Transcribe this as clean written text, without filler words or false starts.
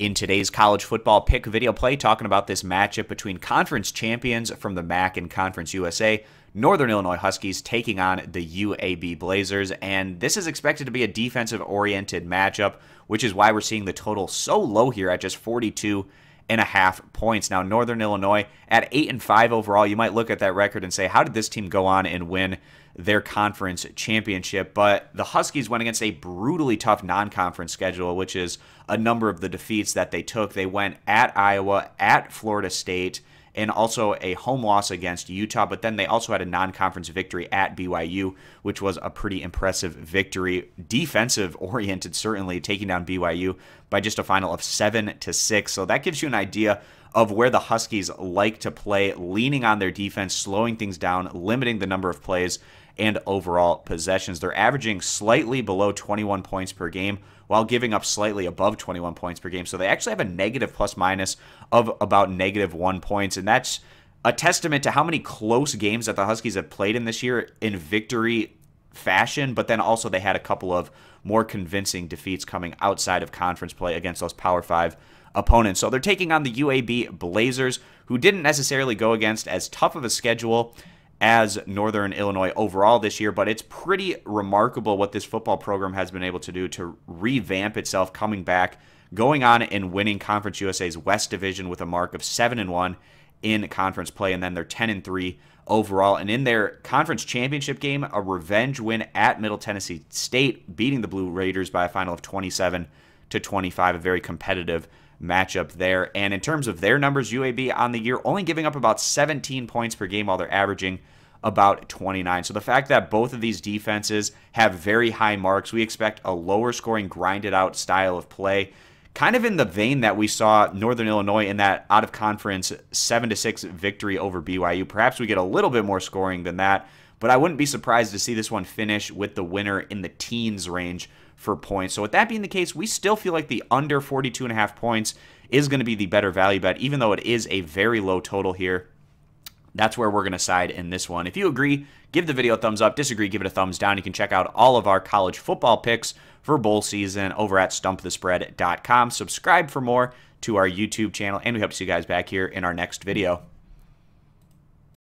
In today's college football pick video play, talking about this matchup between conference champions from the MAC and Conference USA, Northern Illinois Huskies taking on the UAB Blazers, and this is expected to be a defensive-oriented matchup, which is why we're seeing the total so low here at just 42.5 points. Now, Northern Illinois at 8-5 overall, you might look at that record and say, how did this team go on and win their conference championship? But the Huskies went against a brutally tough non-conference schedule, which is a number of the defeats that they took. They went at Iowa, at Florida State, and also a home loss against Utah, but then they also had a non-conference victory at BYU, which was a pretty impressive victory, defensive-oriented certainly, taking down BYU by just a final of 7-6. So that gives you an idea of where the Huskies like to play, leaning on their defense, slowing things down, limiting the number of plays and overall possessions. They're averaging slightly below 21 points per game while giving up slightly above 21 points per game. So they actually have a negative plus-minus of about -1 points, and that's a testament to how many close games that the Huskies have played in this year in victory fashion, but then also they had a couple of more convincing defeats coming outside of conference play against those Power 5 opponents. So they're taking on the UAB Blazers, who didn't necessarily go against as tough of a schedule as Northern Illinois overall this year, but it's pretty remarkable what this football program has been able to do to revamp itself, coming back, going on and winning Conference USA's West Division with a mark of 7-1 in conference play, and then they're 10-3 overall. And in their conference championship game, a revenge win at Middle Tennessee State, beating the Blue Raiders by a final of 27-25, a very competitive matchup there. And in terms of their numbers, UAB on the year only giving up about 17 points per game while they're averaging about 29. So the fact that both of these defenses have very high marks, we expect a lower scoring, grinded out style of play, kind of in the vein that we saw Northern Illinois in that out of conference 7-6 victory over BYU. Perhaps we get a little bit more scoring than that, but I wouldn't be surprised to see this one finish with the winner in the teens range for points. So with that being the case, we still feel like the under 42.5 points is going to be the better value bet, even though it is a very low total here. That's where we're going to side in this one. If you agree, give the video a thumbs up. Disagree, give it a thumbs down. You can check out all of our college football picks for bowl season over at stumpthespread.com. Subscribe for more to our YouTube channel, and we hope to see you guys back here in our next video.